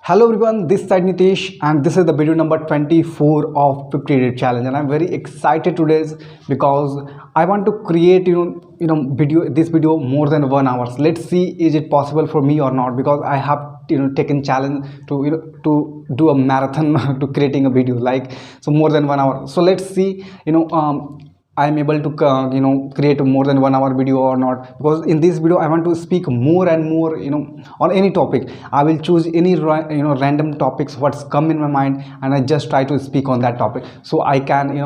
Hello everyone, this side Nitish and this is the video number 24 of 50 day challenge, and I'm very excited today because I want to create video more than 1 hour. Let's see is it possible for me or not, because I have taken challenge to to do a marathon to creating a video like so more than 1 hour. So let's see I am able to create more than 1 hour video or not, because in this video I want to speak more and more on any topic. I will choose any random topics what's come in my mind, and I just try to speak on that topic so I can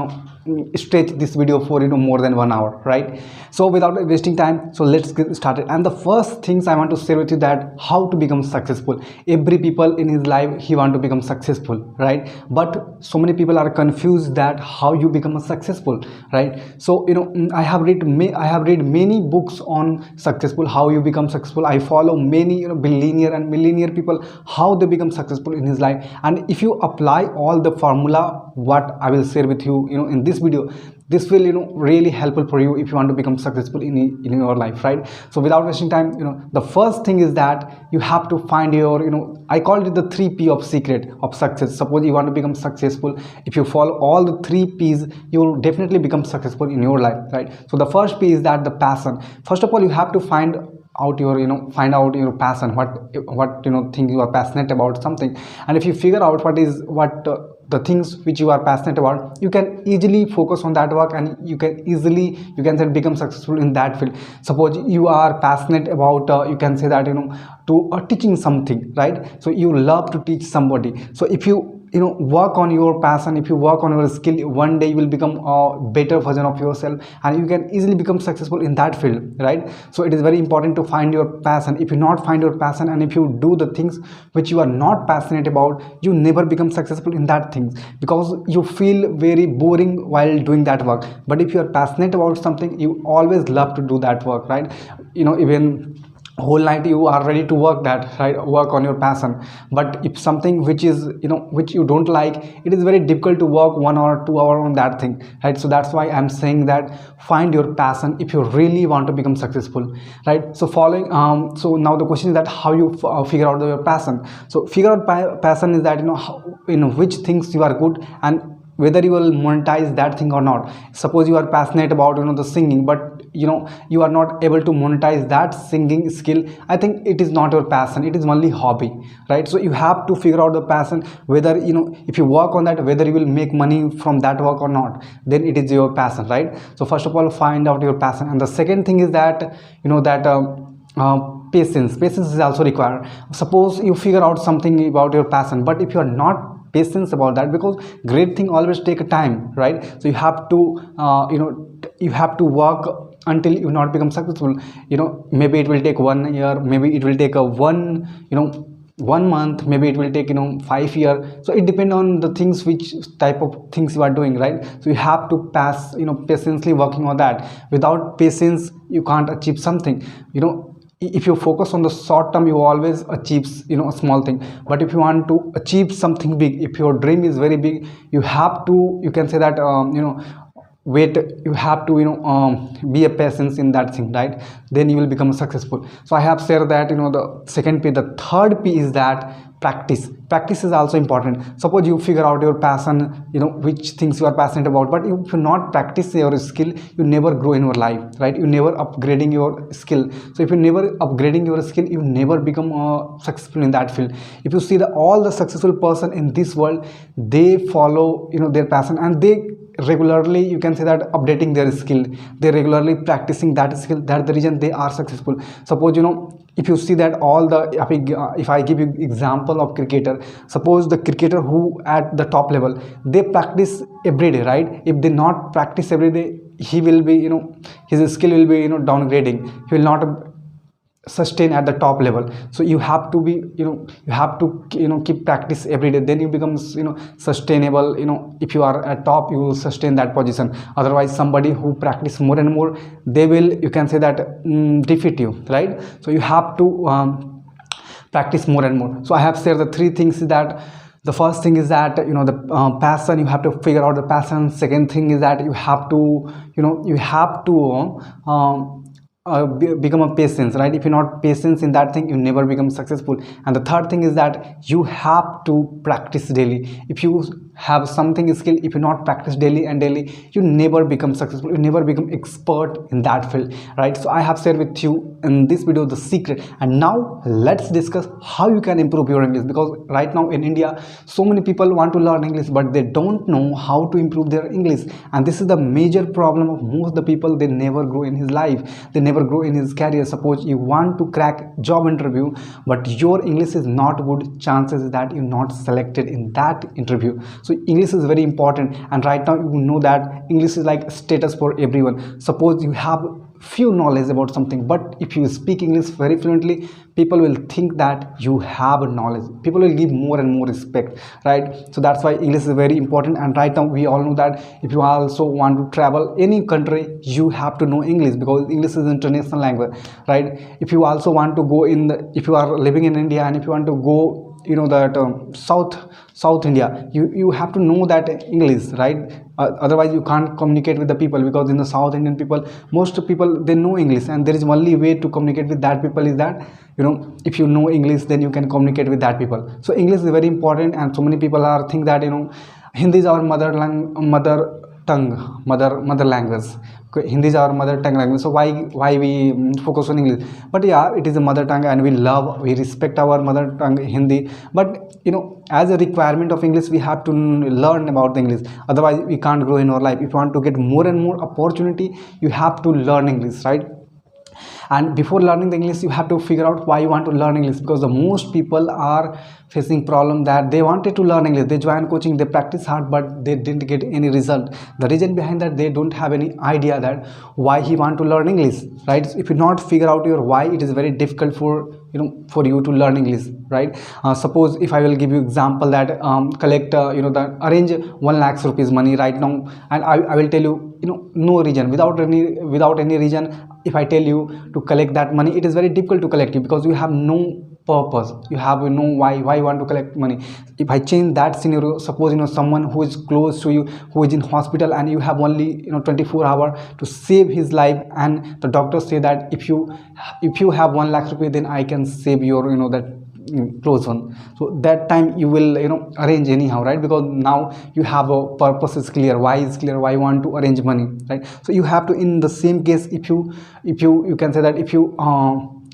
stretch this video for more than 1 hour, right? So without wasting time, so let's get started. And the first things I want to share with you that how to become successful. Every people in his life he want to become successful, right? But so many people are confused that how you become a successful, right? So I have read many books on successful, how you become successful. I follow many billionaire and millionaire people, how they become successful in his life. And if you apply all the formula what I will share with you in this video, this will really helpful for you if you want to become successful in your life, right? So without wasting time, the first thing is that you have to find your I called it the 3P of secret of success. Suppose you want to become successful, if you follow all the 3Ps, you will definitely become successful in your life, right? So the first P is that the passion. First of all, you have to find out your passion, what thing you are passionate about something. And if you figure out the things which you are passionate about, you can easily focus on that work, and you can say become successful in that field. Suppose you are passionate about you can say that to teaching something, right? So you love to teach somebody. So if you work on your passion, if you work on your skill, one day you will become a better version of yourself, and you can easily become successful in that field, right? So it is very important to find your passion. If you not find your passion, and if you do the things which you are not passionate about, you never become successful in that things, because you feel very boring while doing that work. But if you are passionate about something, you always love to do that work, right? Even whole night you are ready to work that, right? Work on your passion. But if something which is which you don't like, it is very difficult to work 1 hour 2 hour on that thing, right? So that's why I'm saying that find your passion if you really want to become successful, right? So following so now the question is that how you figure out your passion. So figure out passion is that which things you are good, and whether you will monetize that thing or not. Suppose you are passionate about the singing, but you are not able to monetize that singing skill. I think it is not your passion, it is only hobby, right? So you have to figure out the passion, whether if you work on that, whether you will make money from that work or not, then it is your passion, right? So first of all, find out your passion. And the second thing is that patience is also required. Suppose you figure out something about your passion, but if you are not patience about that, because great thing always take a time, right? So you have to you have to work until you not become successful. Maybe it will take 1 year, maybe it will take a 1 month, maybe it will take 5 years. So it depends on the things, which type of things you are doing, right? So you have to pass patiently working on that. Without patience you can't achieve something. If you focus on the short term, you always achieve a small thing. But if you want to achieve something big, if your dream is very big, you have to you can say that wait, you have to be a patience in that thing, right? Then you will become successful. So I have said that the second P. The third P is that practice is also important. Suppose you figure out your passion, which things you are passionate about, but if you not practice your skill, you never grow in your life, right? You never upgrading your skill. So if you never upgrading your skill, you never become successful in that field. If you see all the successful person in this world, they follow their passion, and they regularly you can say that updating their skill, they regularly practicing that skill. That's the reason they are successful. Suppose if you see that all the if I give you example of cricketer, suppose the cricketer who at the top level, they practice every day, right? If they not practice every day, he will be his skill will be downgrading. He will not sustain at the top level. So you have to be you have to keep practice every day, then you becomes sustainable. If you are at top, you will sustain that position. Otherwise somebody who practice more and more, they will you can say that defeat you, right? So you have to practice more and more. So I have said the three things that the first thing is that the passion, you have to figure out the passion. Second thing is that you have to become a patience, right? If you're not patience in that thing, you never become successful. And the third thing is that you have to practice daily. If you have something skill, if you not practice daily and daily, you never become successful, you never become expert in that field, right? So I have shared with you in this video the secret, and now let's discuss how you can improve your English. Because right now in India, so many people want to learn English, but they don't know how to improve their English. And this is the major problem of most of the people. They never grow in his life, they never grow in his career. Suppose you want to crack job interview, but your English is not good, chances that you're not selected in that interview. So English is very important, and right now you know that English is like status for everyone. Suppose you have few knowledge about something, but if you speak English very fluently, people will think that you have knowledge, people will give more and more respect, right? So that's why English is very important. And right now we all know that if you also want to travel any country, you have to know English, because English is international language, right? If you also want to go in if you are living in India and if you want to go, you know, that south India, you have to know that English, right? Otherwise you can't communicate with the people, because in the South Indian people, most people, they know English, and there is only way to communicate with that people is that, you know, if you know English, then you can communicate with that people. So English is very important, and so many people are think that, you know, Hindi is our mother tongue, mother language. Okay, Hindi is our mother tongue language, so why we focus on English? But yeah, it is a mother tongue, and we respect our mother tongue Hindi. But you know, as a requirement of English, we have to learn about the English. Otherwise, we can't grow in our life. If you want to get more and more opportunity, you have to learn English, right? And before learning the English, you have to figure out why you want to learn English, because the most people are facing problem that they wanted to learn English, they join coaching, they practice hard, but they didn't get any result. The reason behind that, they don't have any idea that why he want to learn English, right? So if you not figure out your why, it is very difficult for, you know, for you to learn English, right? Suppose if I will give you example that collect you know, that arrange 1 lakh rupees money right now, and I will tell you, you know, no reason, without any reason, if I tell you to collect that money, it is very difficult to collect it, because you have no purpose, you have no why you want to collect money. If I change that scenario, suppose, you know, someone who is close to you, who is in hospital, and you have only, you know, 24 hours to save his life, and the doctors say that if you have 1 lakh rupees, then I can save your, you know, that close one. So that time you will, you know, arrange anyhow, right? Because now you have a purpose is clear, why is clear, why you want to arrange money, right? So you have to, in the same case, if you can say that if you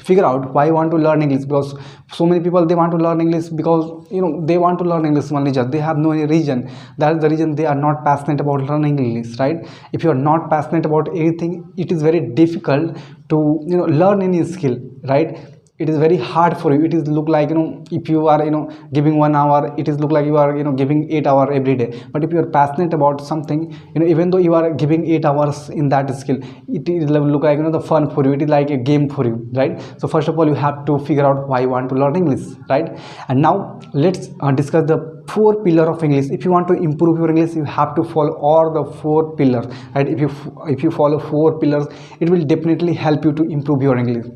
figure out why you want to learn English, because so many people, they want to learn English because, you know, they want to learn English only, just they have no any reason. That is the reason they are not passionate about learning English, right? If you are not passionate about anything, it is very difficult to, you know, learn any skill, right? It is very hard for you. It is look like, you know, if you are, you know, giving 1 hour, it is look like you are, you know, giving 8 hours every day. But if you are passionate about something, you know, even though you are giving 8 hours in that skill, it is look like, you know, the fun for you, it is like a game for you, right? So first of all, you have to figure out why you want to learn English, right? And now let's discuss the 4 pillars of English. If you want to improve your English, you have to follow all the 4 pillars, right? If you follow 4 pillars, it will definitely help you to improve your English,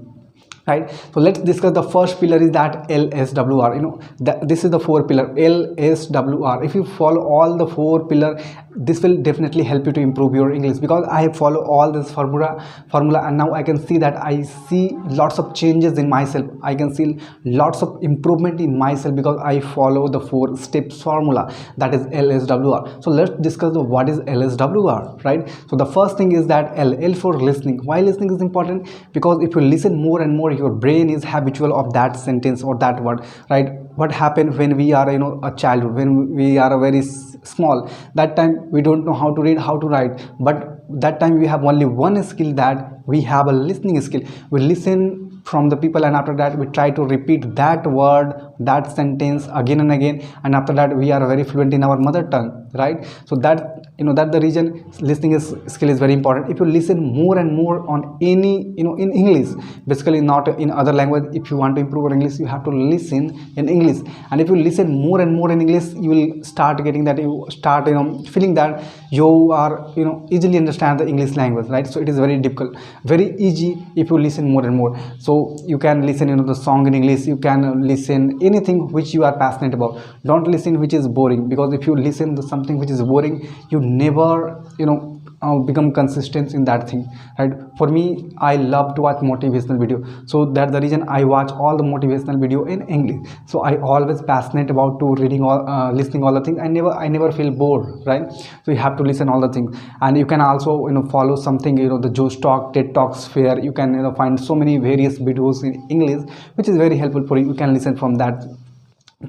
right? So let's discuss the first pillar is that LSWR. You know, this is the 4 pillar, LSWR. If you follow all the 4 pillar, this will definitely help you to improve your English, because I follow all this formula, and now I can see that I see lots of changes in myself, I can see lots of improvement in myself, because I follow the 4 steps formula, that is LSWR. So let's discuss what is LSWR, right? So the first thing is that L for listening. Why listening is important? Because if you listen more and more, your brain is habitual of that sentence or that word, right? What happened when we are, you know, a childhood, when we are very small, that time we don't know how to read, how to write, but that time we have only one skill, that we have a listening skill. We listen from the people, and after that we try to repeat that word, that sentence again and again, and after that we are very fluent in our mother tongue, right? So that, you know, that the reason listening skill is very important. If you listen more and more on any, you know, in English, basically not in other language, if you want to improve your English, you have to listen in English. And if you listen more and more in English, you will start getting that, you start, you know, feeling that you are, you know, easily understand the English language, right? So it is very difficult, very easy if you listen more and more. So you can listen, you know, the song in English, you can listen anything which you are passionate about. Don't listen which is boring, because if you listen to something which is boring, you never, you know, become consistent in that thing, right? For me, I love to watch motivational video, so that's the reason I watch all the motivational video in English. So I always passionate about to reading all listening all the things. I never feel bored, right? So you have to listen all the things. And you can also follow something, the Joe Talk, TED Talks fair. You can find so many various videos in English, which is very helpful for you. You can listen from that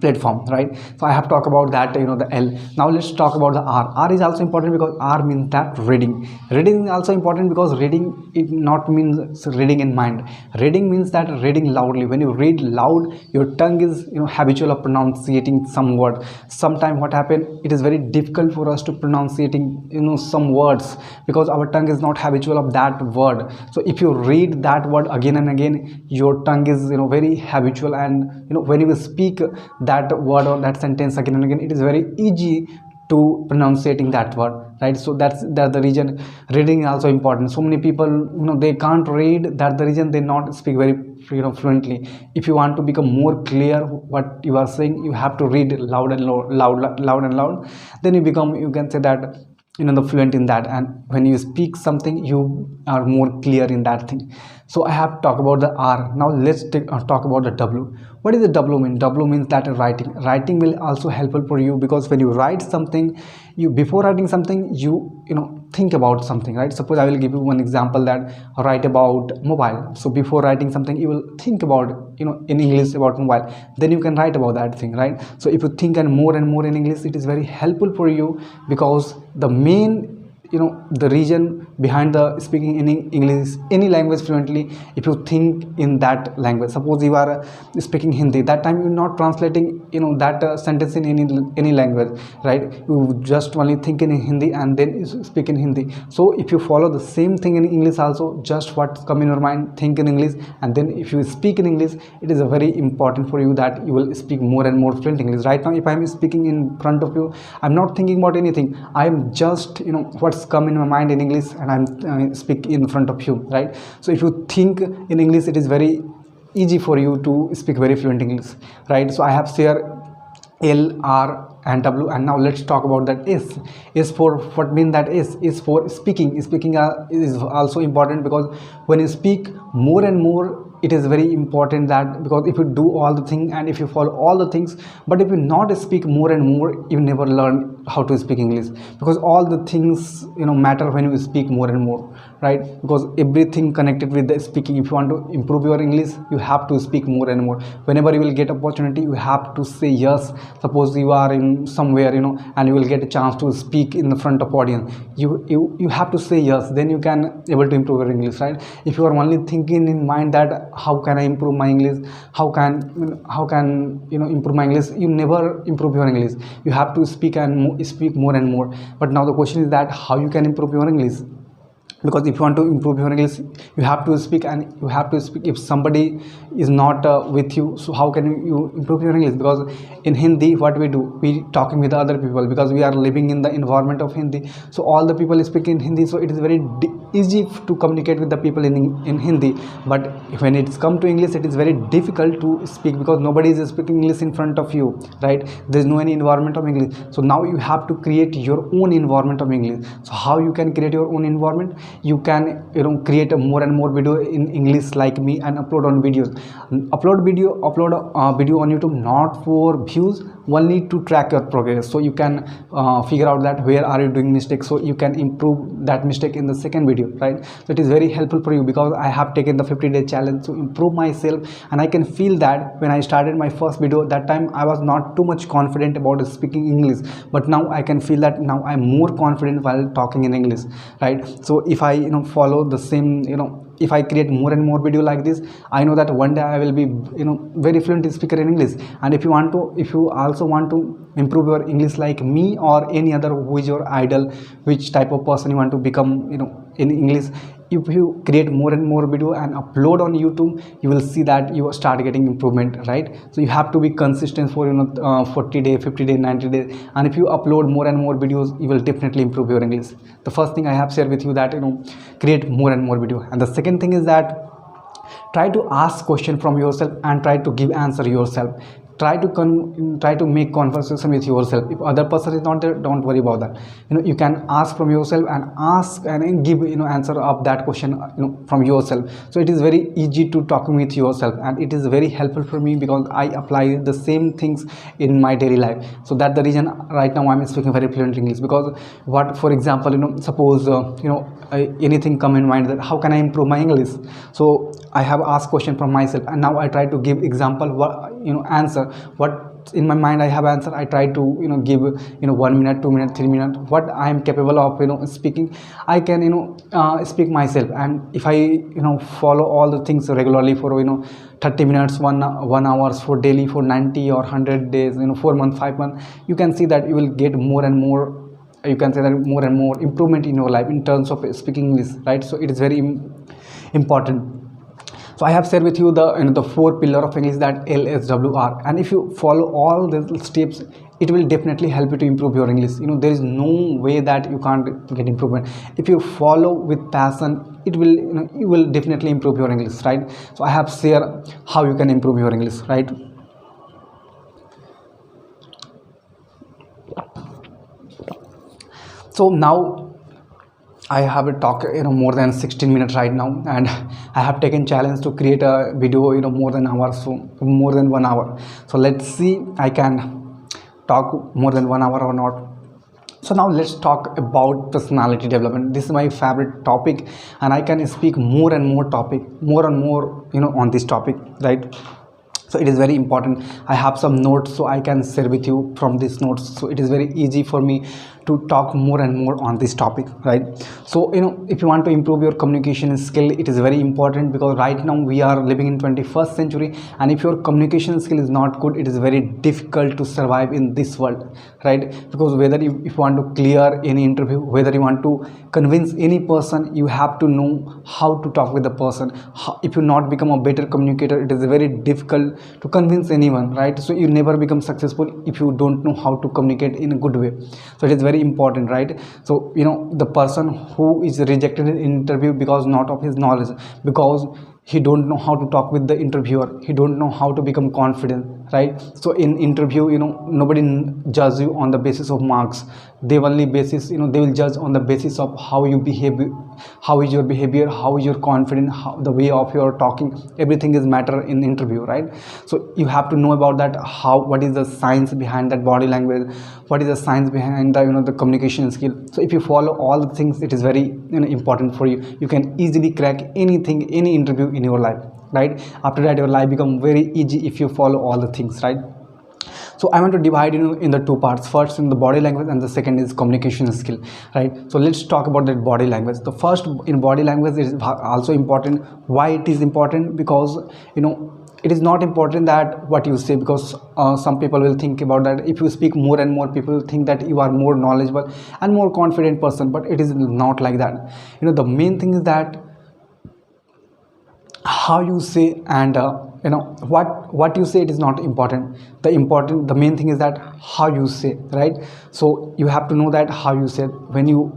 platform, right? So I have talked about that, the L. Now let's talk about the R is also important because R means that reading is also important because reading, it not means reading in mind. Reading means that reading loudly. When you read loud, your tongue is habitual of pronunciating some word. Sometimes what happen, it is very difficult for us to pronunciating some words because our tongue is not habitual of that word. So if you read that word again and again, your tongue is very habitual, and when you speak that word or that sentence again and again, it is very easy to pronunciating that word, right? So that's the reason reading is also important. So many people they can't read, that's the reason they not speak very fluently. If you want to become more clear what you are saying, you have to read loud and loud. Then you can say that the fluent in that, and when you speak something, you are more clear in that thing. So I have talked about the R. Now let's talk about the W. What is the W mean? W means that writing will also helpful for you, because when you write something, before writing something, you think about something, right? Suppose I will give you one example, that write about mobile. So before writing something, you will think about in English about mobile, then you can write about that thing, right? So if you think and more in English, it is very helpful for you, because the main the reason behind the speaking in English, any language fluently, if you think in that language. Suppose you are speaking Hindi, that time you're not translating that sentence in any language, right? You just only think in Hindi and then you speak in Hindi. So if you follow the same thing in English also, just what come in your mind, think in English, and then if you speak in English, it is a very important for you that you will speak more and more fluent English. Right now, if I'm speaking in front of you, I'm not thinking about anything, I'm just what's come in my mind in English, and I'm speak in front of you, right? So if you think in English, it is very easy for you to speak very fluent English, right? So I have shared L, R and W, and now let's talk about that S. S for what mean that S is for speaking. Is also important, because when you speak more and more, it is very important that, because if you do all the thing and if you follow all the things, but if you not speak more and more, you never learn how to speak English, because all the things matter when you speak more and more, right? Because everything connected with the speaking. If you want to improve your English, you have to speak more and more. Whenever you will get opportunity, you have to say yes. Suppose you are in somewhere and you will get a chance to speak in the front of audience, you have to say yes, then you can able to improve your English, right? If you are only thinking in mind that how can I improve my English, how can improve my English, you never improve your English. You have to speak and speak more and more. But now the question is that how you can improve your English, because if you want to improve your English, you have to speak, and you have to speak if somebody is not with you. So how can you improve your English? Because in Hindi, what we do, we talking with other people, because we are living in the environment of Hindi, so all the people speak in Hindi, so it is very easy to communicate with the people in Hindi. But when it's come to English, it is very difficult to speak, because nobody is speaking English in front of you, right? There's no any environment of English. So now you have to create your own environment of English. So how you can create your own environment? You can create a more and more video in English like me, and upload on videos. Upload video on YouTube, not for views, only to track your progress. So you can figure out that where are you doing mistakes, so you can improve that mistake in the second video, right? So it is very helpful for you, because I have taken the 50-day challenge to improve myself, and I can feel that when I started my first video, that time I was not too much confident about speaking English, but now I can feel that now I'm more confident while talking in English, right? So if I follow the same, if I create more and more video like this, I know that one day I will be very fluent speaker in English. And if you also want to improve your English like me, or any other who is your idol, which type of person you want to become in English, if you create more and more video and upload on YouTube, you will see that you start getting improvement, right? So you have to be consistent for 40 days, 50 days, 90 days, and if you upload more and more videos, you will definitely improve your English. The first thing I have shared with you, that create more and more video. And the second thing is that try to ask question from yourself and try to give answer yourself. try to make conversation with yourself. If other person is not there, don't worry about that. You can ask from yourself and ask and give answer of that question from yourself. So it is very easy to talking with yourself, and it is very helpful for me because I apply the same things in my daily life. So that's the reason right now I'm speaking very fluent English. Because what, for example, suppose anything come in mind that how can I improve my English. So I have asked question from myself, and now I try to give example, what answer, what in my mind I have answer. I try to give 1 minute, 2 minutes, 3 minutes, what I am capable of speaking. I can speak myself. And if I follow all the things regularly for 30 minutes, 1 hours for daily, for 90 or 100 days, 4 months, 5 months, you can see that you will get more and more, you can say that more and more improvement in your life in terms of speaking English, right? So it is very important. So I have shared with you the 4 pillar of English, that LSWR, and if you follow all the steps, it will definitely help you to improve your English. There is no way that you can't get improvement. If you follow with passion, it will you will definitely improve your English, right? So I have shared how you can improve your English, right? So now I have a talk more than 16 minutes right now, and I have taken challenge to create a video more than hour, so more than 1 hour. So let's see I can talk more than 1 hour or not. So now let's talk about personality development. This is my favorite topic, and I can speak more and more on this topic, right? So it is very important. I have some notes, so I can share with you from these notes. So it is very easy for me to talk more and more on this topic, right? So if you want to improve your communication skill, it is very important, because right now we are living in 21st century, and if your communication skill is not good, it is very difficult to survive in this world, right? Because whether if you want to clear any interview, whether you want to convince any person, you have to know how to talk with the person. If you not become a better communicator, it is very difficult to convince anyone, right? So you never become successful if you don't know how to communicate in a good way. So it is very important, right? So the person who is rejected in interview because not of his knowledge, because he don't know how to talk with the interviewer, he don't know how to become confident, right? So in interview, nobody judges you on the basis of marks. They only basis, they will judge on the basis of how you behave, how is your behavior, how is your confidence, how the way of your talking. Everything is matter in interview, right? So you have to know about that, what is the science behind that body language, what is the science behind the communication skill. So if you follow all the things, it is very important for you. You can easily crack anything, any interview in your life, right? After that, your life become very easy if you follow all the things, right? So I want to divide in the 2 parts. First in the body language, and the second is communication skill, right? So let's talk about that body language. The first in body language is also important. Why it is important? Because it is not important that what you say, because some people will think about that if you speak more and more, people think that you are more knowledgeable and more confident person, but it is not like that. The main thing is that how you say, and what you say, it is not important. The main thing is that how you say, right? So you have to know that how you say. When you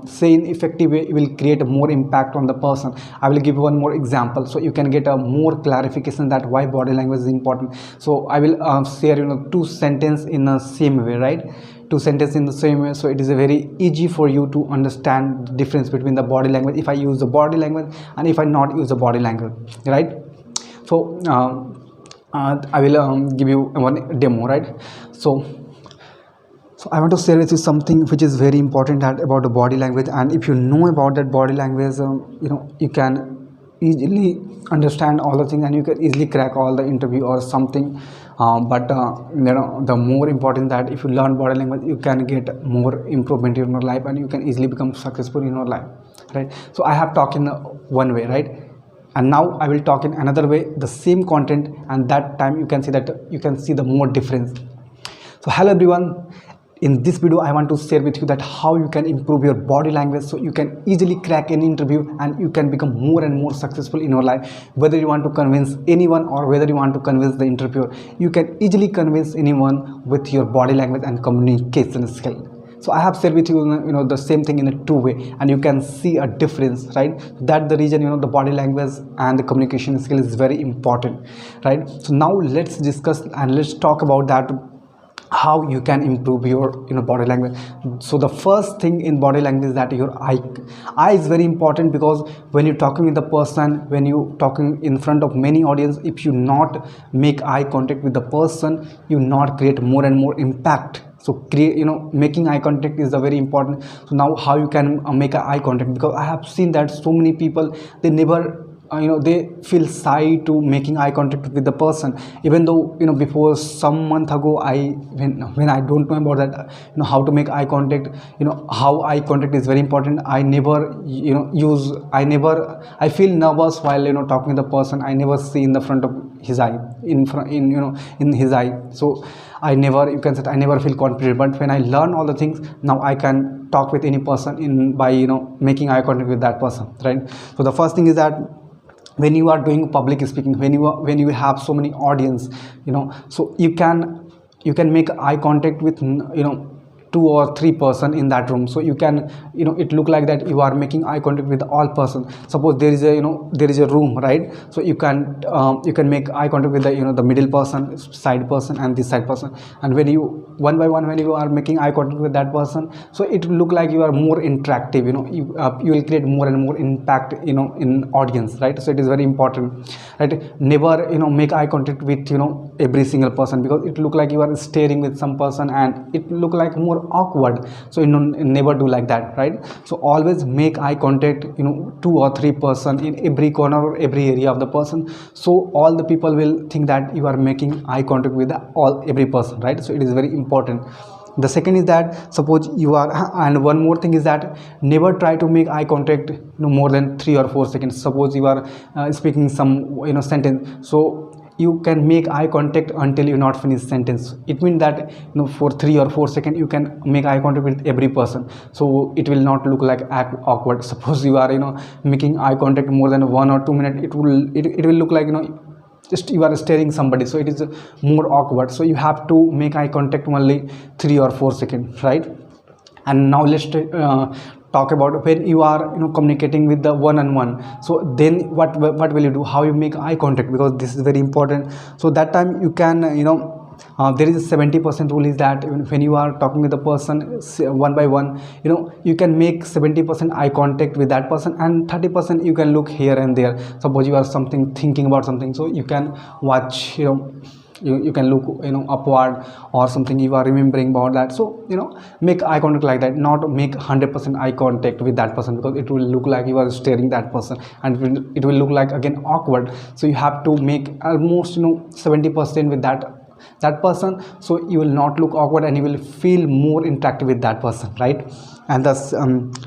say in effective way, you will create a more impact on the person. I will give you one more example so you can get a more clarification that why body language is important. So I will share 2 sentences in the same way, right? 2 sentences in the same way, so it is a very easy for you to understand the difference between the body language if I use the body language and if I not use the body language, right? So I will give you one demo, right? So I want to share with you something which is very important about the body language, and if you know about that body language, you can easily understand all the things, and you can easily crack all the interview or something. But the more important that if you learn body language, you can get more improvement in your life, and you can easily become successful in your life, right? So I have talked in one way, right? And now I will talk in another way, the same content, and that time you can see the more difference. So hello everyone. In this video, I want to share with you that how you can improve your body language so you can easily crack an interview and you can become more and more successful in your life. Whether you want to convince anyone or whether you want to convince the interviewer, you can easily convince anyone with your body language and communication skill. So I have shared with you, the same thing in a two-way, and you can see a difference, right? That the reason, the body language and the communication skill is very important, right? So now let's discuss and let's talk about that, how you can improve your body language. So the first thing in body language is that your eye is very important, because when you're talking with the person, when you talking in front of many audience, if you not make eye contact with the person, you not create more and more impact. So create, making eye contact is a very important. So now how you can make eye contact, because I have seen that so many people, they never they feel shy to making eye contact with the person, even though before some month ago, when I don't know about that, how to make eye contact, how eye contact is very important. I never I feel nervous while talking to the person. I never see in the front of his eye, in his eye. So I never, you can say, I never feel confident. But when I learn all the things, now I can talk with any person in by making eye contact with that person, right? So the first thing is that when you are doing public speaking, when you have so many audience, so you can make eye contact with 2 or 3 person in that room. So you can, it look like that you are making eye contact with all person. Suppose there is a there is a room, right? So you can make eye contact with the the middle person, side person, and this side person. And when you one by one, when you are making eye contact with that person, so it will look like you are more interactive. You will create more and more impact in audience, right? So it is very important, right? Never make eye contact with every single person, because it look like you are staring with some person, and it look like more awkward. So never do like that, right? So always make eye contact 2 or 3 person in every corner or every area of the person, so all the people will think that you are making eye contact with every person, right? So it is very important. The second is that, suppose you are and one more thing is that, never try to make eye contact more than 3 or 4 seconds. Suppose you are speaking some sentence, so you can make eye contact until you not finish sentence. It means that for 3 or 4 seconds you can make eye contact with every person, so it will not look like awkward. Suppose you are making eye contact more than 1 or 2 minutes, it will look like just you are staring somebody, so it is more awkward. So you have to make eye contact only 3 or 4 seconds, right? And now let's talk about when you are communicating with the one-on-one. So then what will you do, how you make eye contact, because this is very important. So that time you can there is a 70% rule, is that when you are talking with the person one by one, you can make 70% eye contact with that person, and 30% you can look here and there. Suppose you are thinking about something, so you can watch, you can look upward or something, you are remembering about that. So make eye contact like that, not make 100% eye contact with that person, because it will look like you are staring that person, and it will look like again awkward. So you have to make almost 70% with that person, so you will not look awkward, and you will feel more interactive with that person, right? And thus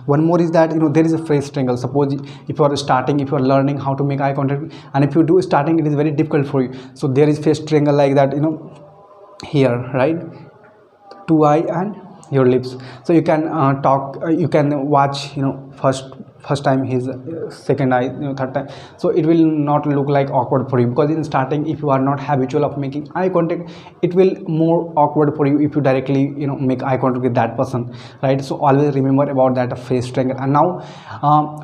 one more is that there is a face triangle. Suppose if you are starting, if you are learning how to make eye contact, and if you do starting, it is very difficult for you. So there is face triangle like that, here, right? 2 eye and your lips. So you can talk, you can watch first time his second eye, third time. So it will not look like awkward for you, because in starting, if you are not habitual of making eye contact, it will more awkward for you if you directly make eye contact with that person, right? So always remember about that face triangle. And now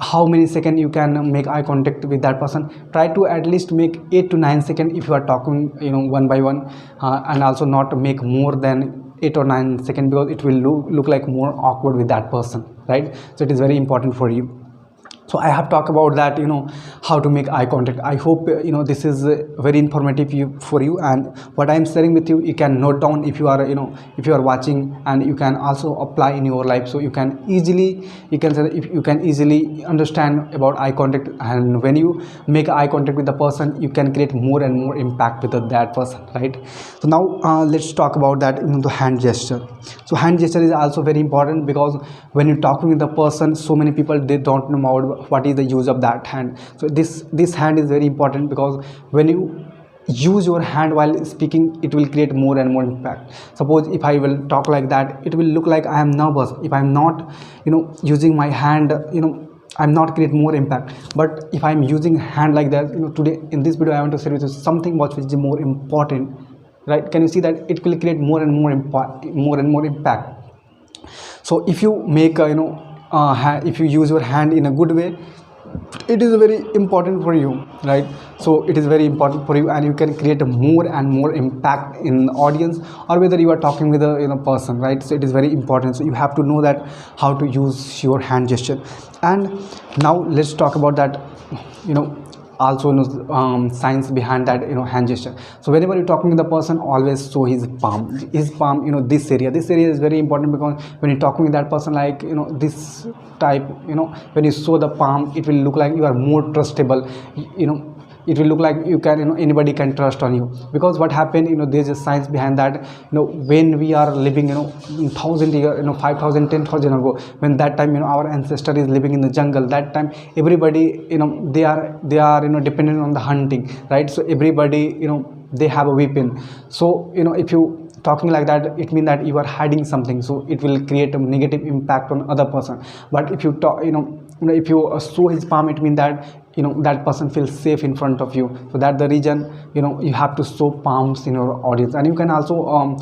how many seconds you can make eye contact with that person? Try to at least make 8 to 9 seconds if you are talking one by one, and also not make more than 8 or 9 seconds, because it will look like more awkward with that person, right? So it is very important for you. So I have talked about that, how to make eye contact. I hope this is very informative for you, and what I am sharing with you, you can note down if you are if you are watching, and you can also apply in your life. So you can easily, if you can easily understand about eye contact, and when you make eye contact with the person, you can create more and more impact with that person, right? So now let's talk about that, the hand gesture. So hand gesture is also very important, because when you're talking with the person, so many people, they don't know about what is the use of that hand. So this hand is very important, because when you use your hand while speaking, it will create more and more impact. Suppose if I will talk like that, it will look like I am nervous. If I'm not using my hand, I'm not create more impact. But if I'm using hand like that, today in this video I want to share with you something which is more important, right? Can you see that it will create more and more impact? So if you make if you use your hand in a good way, it is very important for you, right? So it is very important for you, and you can create a more and more impact in the audience, or whether you are talking with a person, right? So it is very important. So you have to know that how to use your hand gesture. And now let's talk about that, also science behind that hand gesture. So whenever you're talking to the person, always show his palm, this area is very important, because when you're talking with that person, like this type, when you show the palm, it will look like you are more trustable. It will look like you can, anybody can trust on you. Because what happened, there's a science behind that. When we are living, 1,000 years, 5,000, 10,000 ago, when that time, our ancestor is living in the jungle, that time everybody, they are dependent on the hunting, right? So everybody, they have a weapon. So if you talking like that, it means that you are hiding something, so it will create a negative impact on other person. But if you talk, if you show his palm, it means that that person feels safe in front of you. So that's the reason you have to show palms in your audience. And you can also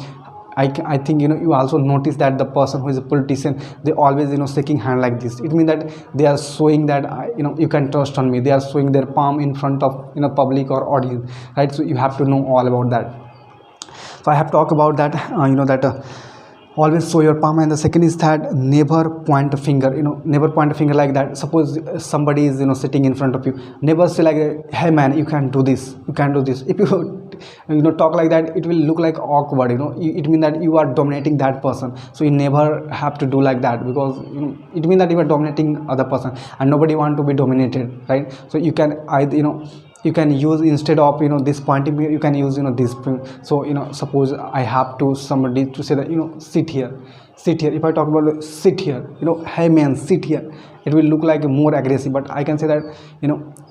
I think you also notice that the person who is a politician, they always shaking hand like this. It means that they are showing that you can trust on me. They are showing their palm in front of public or audience, right? So you have to know all about that. So I have talked about that, always show your palm. And the second is that never point a finger, never point a finger like that. Suppose somebody is sitting in front of you, never say like, hey man, you can't do this, you can't do this. If you talk like that, it will look like awkward. It means that you are dominating that person. So you never have to do like that, because it means that you are dominating other person, and nobody want to be dominated, right? So you can either you can use, instead of this pointing finger, you can use this. So suppose I have to somebody to say that sit here, sit here. If I talk about sit here, hey man, sit here, it will look like more aggressive. But I can say that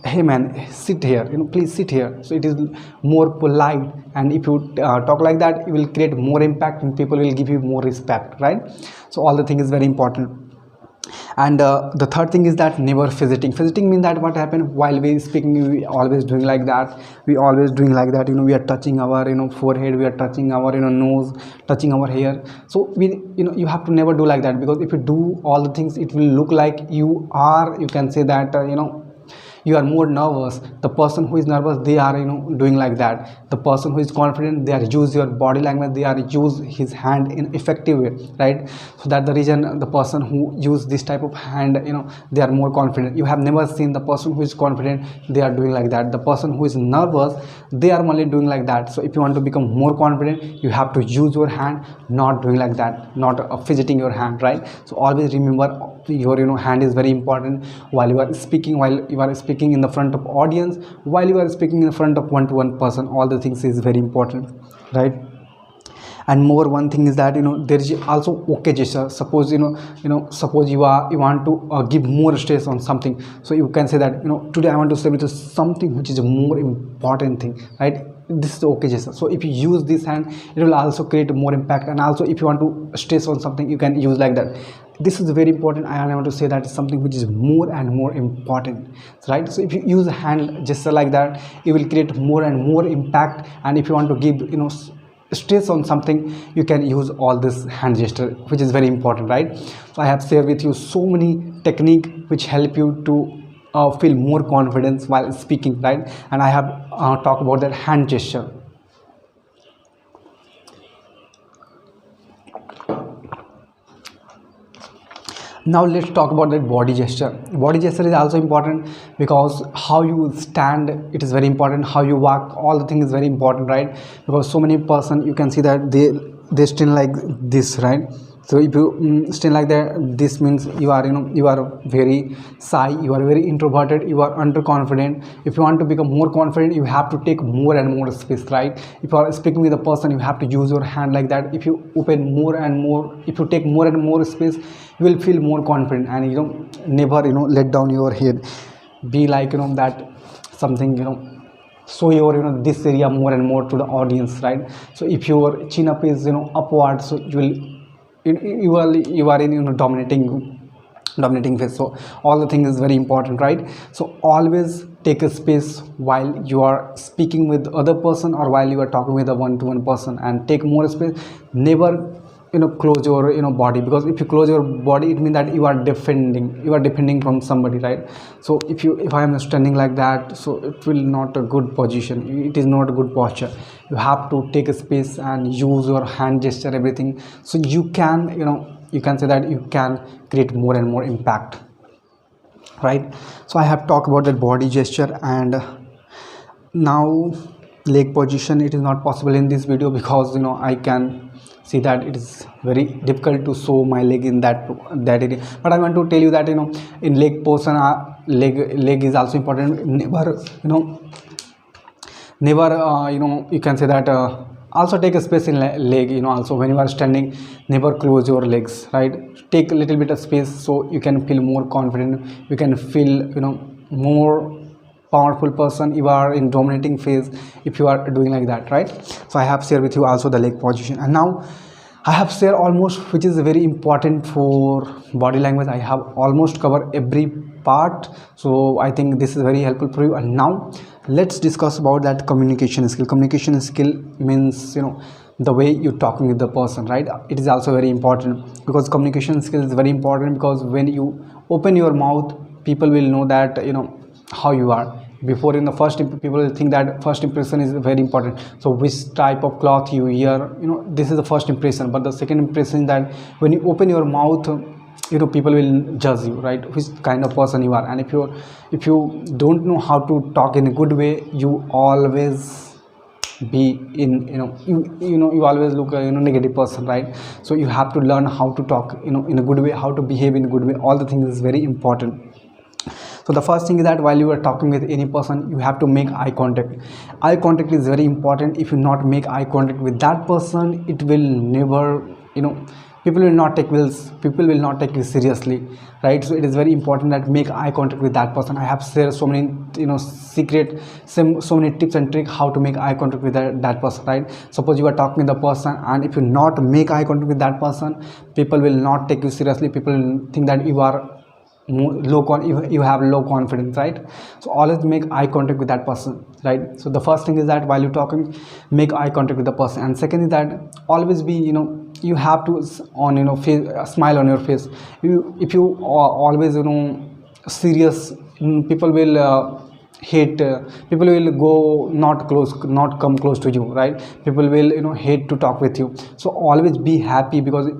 hey man, sit here, please sit here. So it is more polite. And if you talk like that, you will create more impact, and people will give you more respect, right? So all the thing is very important. And the third thing is that never fidgeting means that what happened while we speaking, we always doing like that, we are touching our forehead, we are touching our nose, touching our hair. So we you have to never do like that, because if you do all the things, it will look like you can say that you are more nervous. The person who is nervous, they are doing like that. The person who is confident, they are use your body language, they are use his hand in effective way, right? So that's the reason the person who use this type of hand, they are more confident. You have never seen the person who is confident, they are doing like that. The person who is nervous, they are only doing like that. So if you want to become more confident, you have to use your hand, not doing like that, not fidgeting your hand, right? So always remember your hand is very important while you are speaking in the front of audience, while you are speaking in front of one-to-one person. All the things is very important, right? And more one thing is that there is also okay gesture. Suppose suppose you want to give more stress on something, so you can say that today I want to say with something which is a more important thing, right? This is the okay gesture. So if you use this hand, it will also create more impact. And also if you want to stress on something, you can use like that. This is very important. I want to say that is something which is more and more important, right? So if you use a hand gesture like that, it will create more and more impact. And if you want to give stress on something, you can use all this hand gesture, which is very important, right? So I have shared with you so many technique which help you to feel more confidence while speaking, right? And I have talked about that hand gesture. Now let's talk about that body gesture. Body gesture is also important, because how you stand, it is very important. How you walk, all the things is very important, right? Because so many person, you can see that they stand like this, right? So if you stand like that, this means you are very shy, you are very introverted, you are underconfident. If you want to become more confident, you have to take more and more space, right? If you are speaking with a person, you have to use your hand like that. If you open more and more, if you take more and more space, you will feel more confident. And never let down your head. Be like that something show your this area more and more to the audience, right? So if your chin up is upward, so you are in dominating phase. So all the things is very important, right? So always take a space while you are speaking with other person, or while you are talking with a one-to-one person, and take more space. Never close your body, because if you close your body, it means that you are defending from somebody, right? So if I am standing like that, so it will not a good position, it is not a good posture. You have to take a space and use your hand gesture, everything, so you can you can say that you can create more and more impact, right? So I have talked about that body gesture. And now leg position, it is not possible in this video because I can see that it is very difficult to show my leg in that area. But I want to tell you that in leg position, leg is also important. Never you can say that also take a space in leg, also when you are standing, never close your legs, right? Take a little bit of space so you can feel more confident, you can feel more powerful person, you are in dominating phase if you are doing like that, right? So I have shared with you also the leg position. And now I have shared almost, which is very important for body language, I have almost covered every part. So I think this is very helpful for you. And now let's discuss about that communication skill. Communication skill means the way you're talking with the person, right? It is also very important, because communication skill is very important, because when you open your mouth, people will know that how you are. Before, in the first, people will think that first impression is very important. So which type of cloth you wear, this is the first impression. But the second impression is that when you open your mouth, people will judge you, right? Which kind of person you are. And if you don't know how to talk in a good way, you always be in you always look a negative person, right? So you have to learn how to talk in a good way, how to behave in a good way. All the things is very important. So the first thing is that while you are talking with any person, you have to make eye contact. Eye contact is very important. If you not make eye contact with that person, it will never people will not take you seriously, right? So it is very important that make eye contact with that person. I have shared so many secret, so many tips and tricks how to make eye contact with that person, right? Suppose you are talking with the person, and if you not make eye contact with that person, people will not take you seriously. People will think that you are you have low confidence, right? So always make eye contact with that person, right? So the first thing is that while you're talking, make eye contact with the person. And second is that always be you have to on face, smile on your face. If you are always serious, people will hate, people will go not come close to you, right? People will hate to talk with you. So always be happy, because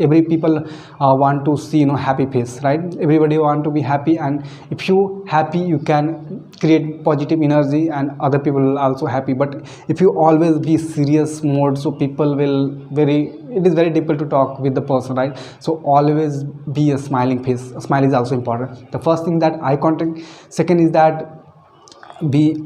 every people want to see happy face, right? Everybody want to be happy, and if you happy, you can create positive energy, and other people will also happy. But if you always be serious mode, so people will it is very difficult to talk with the person, right? So always be a smiling face. A smile is also important. The first thing that eye contact. Second is that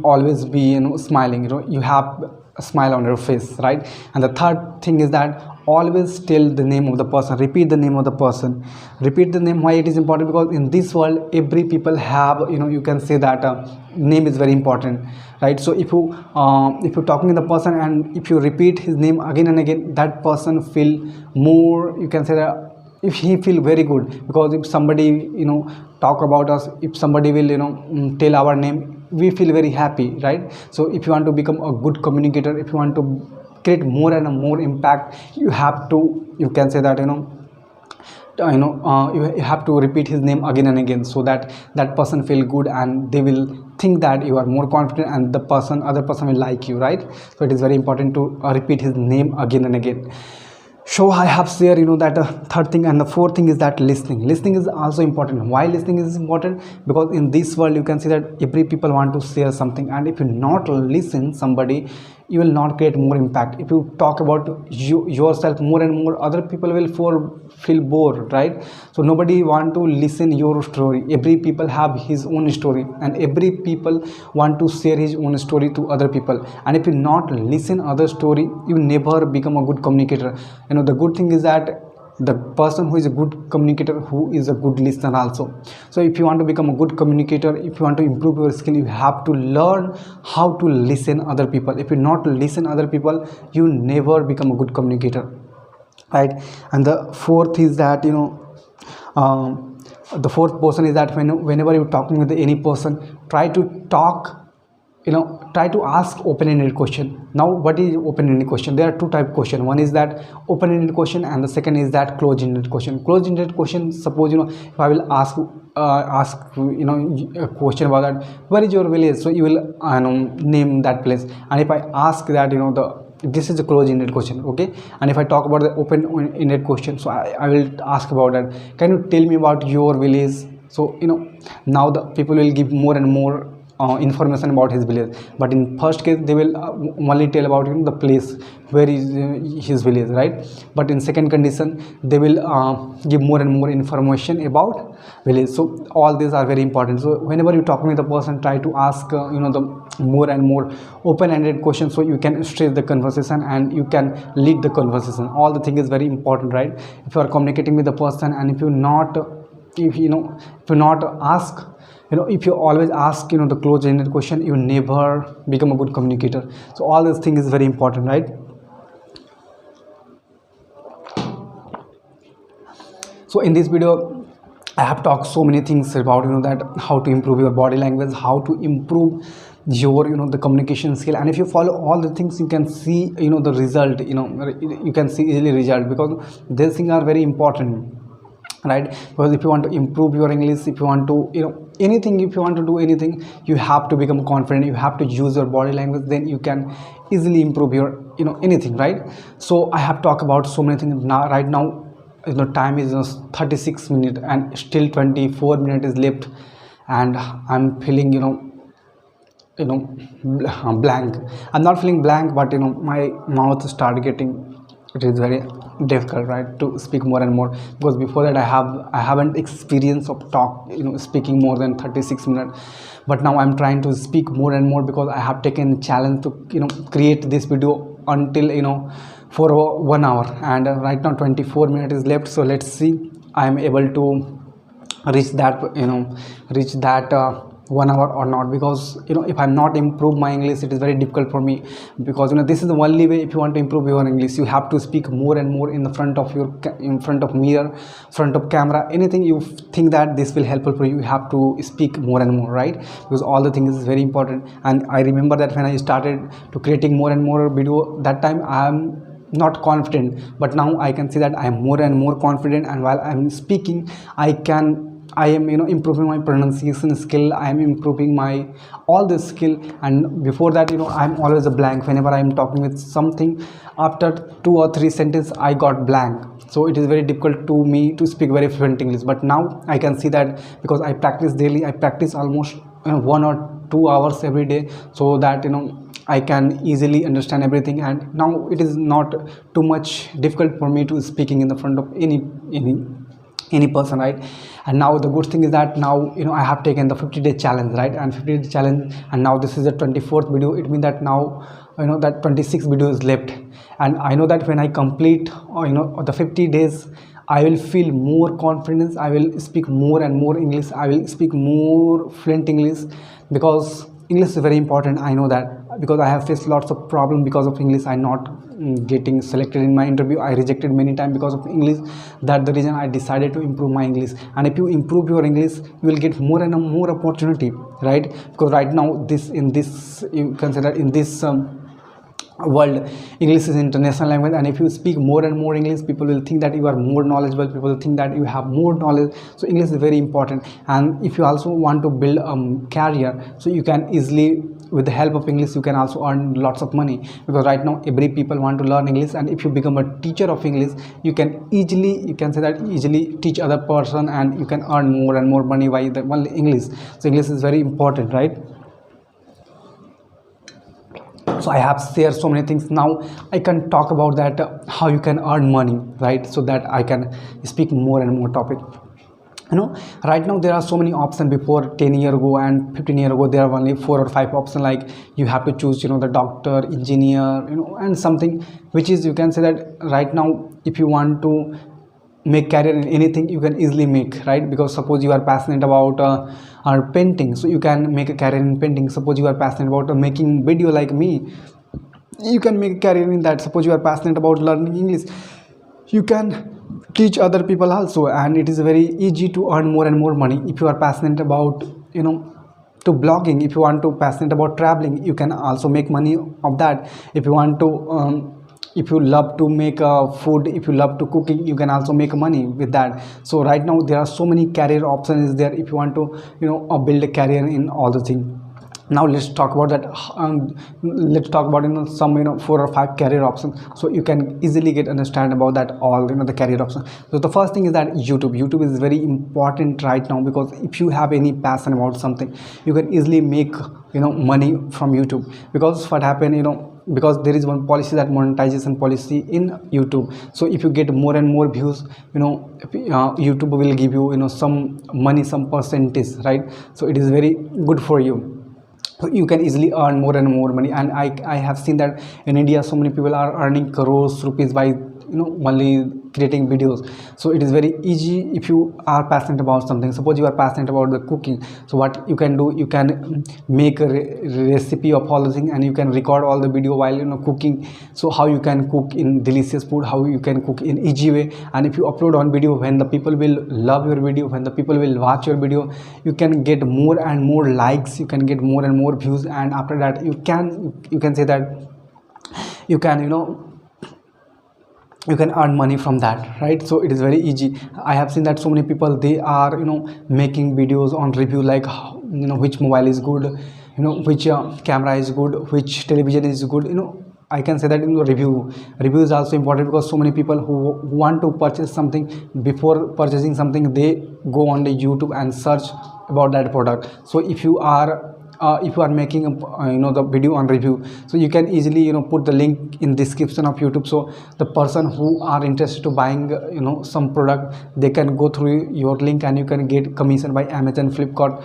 always be smiling. You have a smile on your face, right? And the third thing is that always tell the name of the person, repeat the name of the person, repeat the name. Why it is important? Because in this world, every people have you can say that name is very important, right? So if you're talking with the person, and if you repeat his name again and again, that person feel more, you can say that if he feel very good. Because if somebody talk about us, if somebody will tell our name, we feel very happy, right? So if you want to become a good communicator, if you want to create more and more impact, you have to, you can say that you have to repeat his name again and again, so that that person feel good, and they will think that you are more confident, and the other person will like you, right? So it is very important to repeat his name again and again. So I have shared that third thing. And the fourth thing is that listening is also important. Why listening is important? Because in this world, you can see that every people want to share something, and if you not listen somebody, you will not create more impact. If you talk about yourself more and more, other people will feel bored, right? So nobody want to listen your story. Every people have his own story, and every people want to share his own story to other people. And if you not listen other story, you never become a good communicator. The good thing is that the person who is a good communicator, who is a good listener also. So if you want to become a good communicator, if you want to improve your skill, you have to learn how to listen other people. If you not listen other people, you never become a good communicator, right? And the fourth is that the fourth portion is that whenever you're talking with any person, try to talk try to ask open-ended question. Now what is open-ended question? There are two type question. One is that open-ended question, and the second is that closed-ended question. Closed-ended question, suppose if I will ask a question about that, where is your village, so you will name that place. And if I ask that this is a closed-ended question, okay. And if I talk about the open-ended question, so I will ask about that, can you tell me about your village? So now the people will give more and more information about his village. But in first case they will only tell about the place where is his village, right? But in second condition they will give more and more information about village. So all these are very important. So whenever you talk with a person, try to ask the more and more open-ended questions, so you can stress the conversation and you can lead the conversation. All the thing is very important, right? If you are communicating with the person, and if you not ask, if you always ask the closed-ended question, you never become a good communicator. So all this thing is very important, right? So in this video I have talked so many things about that how to improve your body language, how to improve your the communication skill. And if you follow all the things, you can see the result. You can see easily result, because these things are very important, right? Because if you want to improve your English, if you want to anything, if you want to do anything, you have to become confident, you have to use your body language, then you can easily improve your anything, right? So I have talked about so many things. Now right now time is 36 minutes and still 24 minutes is left, and I'm feeling blank. I'm not feeling blank, but my mouth start getting, it is very difficult, right, to speak more and more, because before that I haven't experience of speaking more than 36 minutes. But now I'm trying to speak more and more, because I have taken challenge to create this video until for 1 hour, and right now 24 minutes is left. So let's see I'm able to reach that 1 hour or not, because if I'm not improve my English, it is very difficult for me. Because this is the only way. If you want to improve your English, you have to speak more and more in the front of mirror, front of camera, anything you think that this will helpful for you, you have to speak more and more, right? Because all the things is very important. And I remember that when I started to creating more and more video, that time I'm not confident, but now I can see that I am more and more confident. And while I'm speaking, I am improving my pronunciation skill, I am improving my all this skill. And before that I'm always a blank. Whenever I'm talking with something, after 2 or 3 sentences I got blank, so it is very difficult to me to speak very fluent English. But now I can see that, because I practice daily, I practice almost 1 or 2 hours every day, so that I can easily understand everything. And now it is not too much difficult for me to speaking in the front of any person, right? And now the good thing is that now I have taken the 50-day challenge, right? And 50-day challenge, and now this is the 24th video. It means that now that 26 videos left, and I know that when I complete the 50 days, I will feel more confidence, I will speak more and more English, I will speak more fluent English, because English is very important. I know that, because I have faced lots of problem because of English. I not getting selected in my interview, I rejected many times because of English. That's the reason I decided to improve my English. And if you improve your English, you will get more and more opportunity, right? Because right now you consider in this world, English is international language, and if you speak more and more English, people will think that you are more knowledgeable, people will think that you have more knowledge. So English is very important. And if you also want to build a career, so you can easily, with the help of English, you can also earn lots of money. Because right now every people want to learn English, and if you become a teacher of English, you can easily teach other person, and you can earn more and more money by the English. So English is very important, right? So I have shared so many things. Now I can talk about that how you can earn money, right? So that I can speak more and more topic. Right now there are so many options. Before 10 years ago and 15 years ago, there are only 4 or 5 options, like you have to choose the doctor, engineer, and something, which is, you can say that right now if you want to make career in anything, you can easily make, right? Because suppose you are passionate about painting, so you can make a career in painting. Suppose you are passionate about making video like me, you can make a career in that. Suppose you are passionate about learning English, you can teach other people also, and it is very easy to earn more and more money. If you are passionate about to blogging. If you want to passionate about traveling, you can also make money of that. If you want to if you love to make food, if you love to cooking, you can also make money with that. So right now there are so many career options there if you want to build a career in all the things. Now let's talk about that. Let's talk about some 4 or 5 career options, so you can easily get understand about that all the career options. So the first thing is that YouTube is very important right now, because if you have any passion about something, you can easily make money from YouTube. Because what happened, because there is one policy, that monetization policy in YouTube. So if you get more and more views, YouTube will give you some money, some percentage, right? So it is very good for you. So you can easily earn more and more money. And I have seen that in India so many people are earning crores rupees by only creating videos. So it is very easy if you are passionate about something. Suppose you are passionate about the cooking, so what you can do, you can make a recipe of all the things, and you can record all the video while cooking. So how you can cook in delicious food, how you can cook in easy way. And if you upload on video, when the people will love your video, when the people will watch your video, you can get more and more likes, you can get more and more views. And after that you can say that you can you can earn money from that, right? So it is very easy. I have seen that so many people, they are making videos on review, like which mobile is good, which camera is good, which television is good. I can say that review is also important, because so many people who want to purchase something, before purchasing something they go on the YouTube and search about that product. So if you are making a the video on review, so you can easily put the link in description of YouTube. So the person who are interested to buying some product, they can go through your link, and you can get commission by Amazon, Flipkart,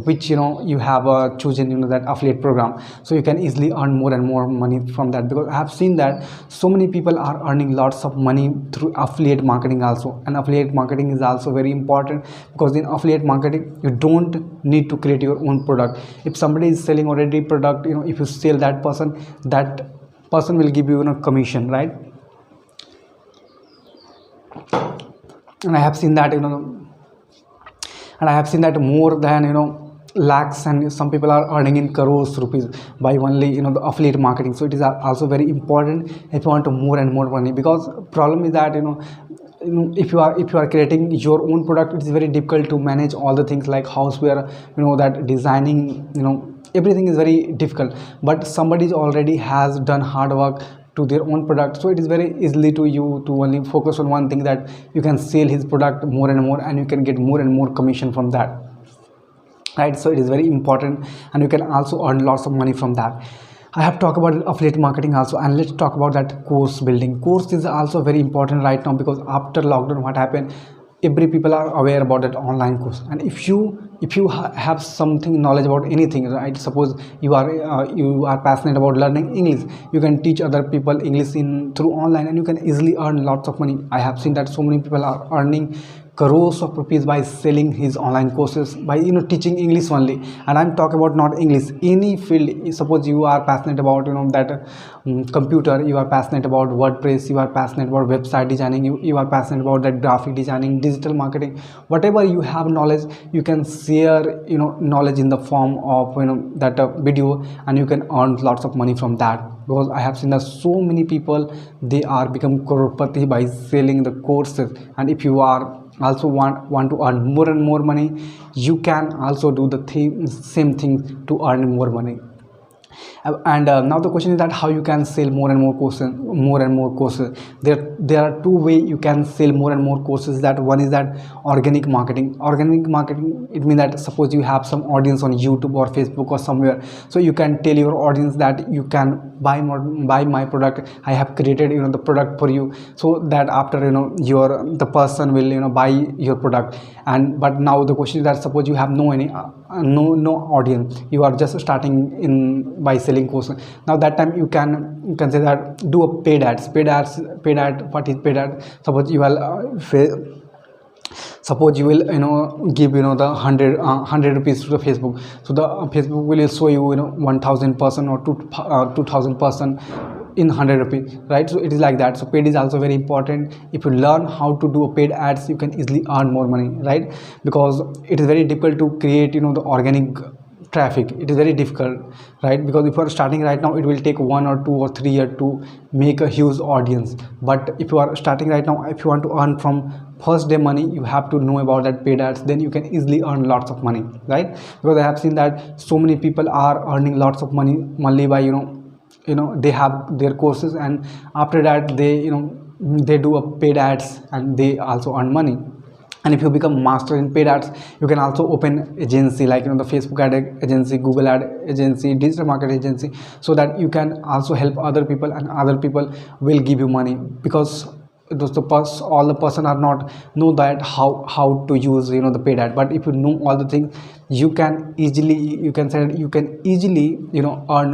which you have chosen that affiliate program. So you can easily earn more and more money from that, because I have seen that so many people are earning lots of money through affiliate marketing also. And affiliate marketing is also very important, because in affiliate marketing you don't need to create your own product. If somebody is selling already product, if you sell that person will give you a commission, right? And I have seen that more than lakhs, and some people are earning in crores rupees by only the affiliate marketing. So it is also very important if you want to more and more money. Because problem is that if you are creating your own product, it is very difficult to manage all the things like houseware, that designing, everything is very difficult. But somebody already has done hard work to their own product, so it is very easily to you to only focus on one thing, that you can sell his product more and more, and you can get more and more commission from that, right? So it is very important, and you can also earn lots of money from that. I have talked about affiliate marketing also, and let's talk about that course building. Course is also very important right now, because after lockdown, what happened, every people are aware about that online course. And if you have something knowledge about anything, right? Suppose you are passionate about learning English, you can teach other people English through online, and you can easily earn lots of money. I have seen that so many people are earning crores of rupees by selling his online courses, by teaching English only. And I'm talking about not English, any field. Suppose you are passionate about that computer, you are passionate about WordPress, you are passionate about website designing, you are passionate about that graphic designing, digital marketing, whatever you have knowledge, you can share knowledge in the form of that video, and you can earn lots of money from that. Because I have seen that so many people, they are become crorepati by selling the courses. And if you are also want to earn more and more money, you can also do the same thing to earn more money. And now the question is that how you can sell more and more courses. There are two ways you can sell more and more courses. That one is that organic marketing. It means that suppose you have some audience on YouTube or Facebook or somewhere, so you can tell your audience that you can buy my product, I have created the product for you, so that after the person will buy your product. And but now the question is that suppose you have no audience, you are just starting by selling course. Now that time you can say that do a paid ad. What is paid ad? Suppose you will give the 100 rupees to the Facebook. So the Facebook will show you 1000 person or 2000 person in 100 rupees, right? So it is like that. So paid is also very important. If you learn how to do a paid ads, you can easily earn more money, right? Because it is very difficult to create, the organic traffic. It is very difficult, right? Because if you are starting right now, it will take 1 or 2 or 3 years to make a huge audience. But if you are starting right now, if you want to earn from first day money, you have to know about that paid ads, then you can easily earn lots of money, right? Because I have seen that so many people are earning lots of money only by they have their courses, and after that they do a paid ads and they also earn money. And if you become master in paid ads, you can also open agency like the Facebook ad agency, Google ad agency, digital market agency, so that you can also help other people and other people will give you money. Because all the person are not know that how to use the paid ad. But if you know all the things, you can easily earn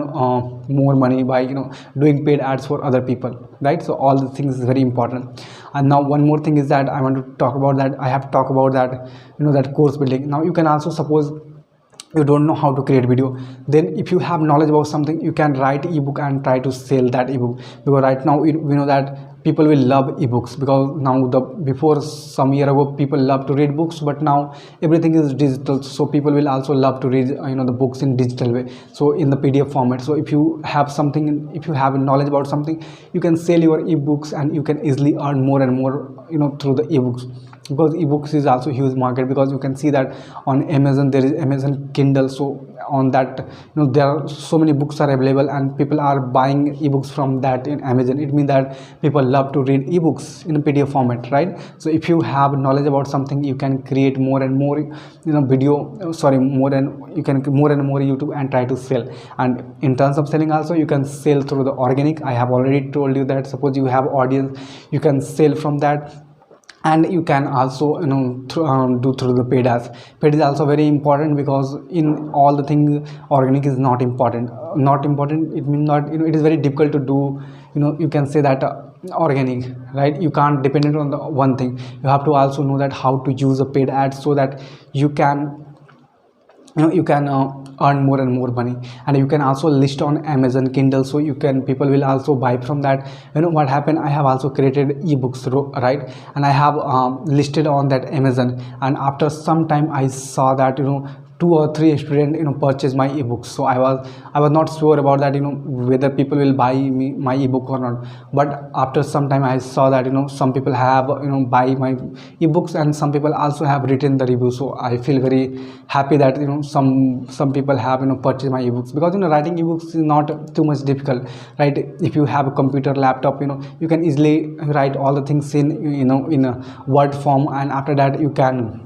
more money by doing paid ads for other people, right? So all the things is very important. And now one more thing is that I want to talk about that. I have to talk about that that course building. Now you can also, suppose you don't know how to create video, then if you have knowledge about something, you can write ebook and try to sell that ebook. Because right now we know that people will love ebooks, because now before some year ago people love to read books, but now everything is digital, so people will also love to read the books in digital way, so in the PDF format. So if you have something, if you have knowledge about something, you can sell your ebooks and you can easily earn more and more through the ebooks. Because ebooks is also huge market, because you can see that on Amazon there is Amazon Kindle. So on that there are so many books are available and people are buying ebooks from that in Amazon. It means that people love to read ebooks in a PDF format, right? So if you have knowledge about something, you can create more and more you can more and more YouTube and try to sell. And in terms of selling also, you can sell through the organic. I have already told you that suppose you have audience, you can sell from that. And you can also do through the paid ads. Paid is also very important, because in all the things organic is not important. It means not it is very difficult to do you can say that organic, right? You can't depend it on the one thing. You have to also know that how to use a paid ad, so that you can earn more and more money. And you can also list on Amazon Kindle, so people will also buy from that. What happened, I have also created ebooks, right? And I have listed on that Amazon, and after some time I saw that 2 or 3 students purchase my ebooks. So I was not sure about that whether people will buy my ebook or not. But after some time I saw that some people have buy my ebooks, and some people also have written the review. So I feel very happy that some people have purchased my ebooks. Because writing ebooks is not too much difficult, right? If you have a computer, laptop, you can easily write all the things in in a Word form, and after that you can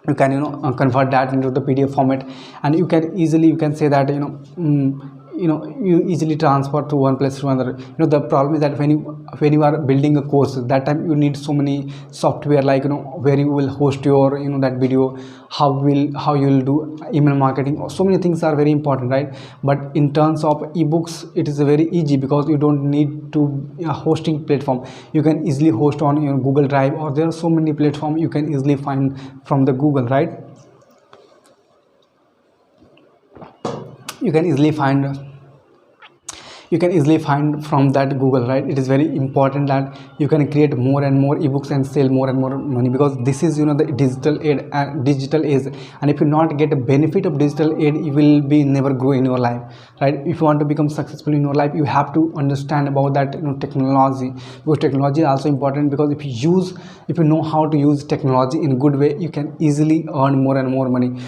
convert that into the PDF format. And you can easily say that you easily transfer to one place to another. The problem is that when you are building a course, that time you need so many software, like where you will host your that video, how you will do email marketing. So many things are very important, right? But in terms of ebooks, it is very easy, because you don't need to hosting platform. You can easily host on Google Drive, or there are so many platforms you can easily find from the Google, right? You can easily find from that Google, right? It is very important that you can create more and more ebooks and sell more and more money, because this is the digital age. And if you not get a benefit of digital age, you will be never grow in your life, right? If you want to become successful in your life, you have to understand about that technology. Because technology is also important, because if you know how to use technology in a good way, you can easily earn more and more money.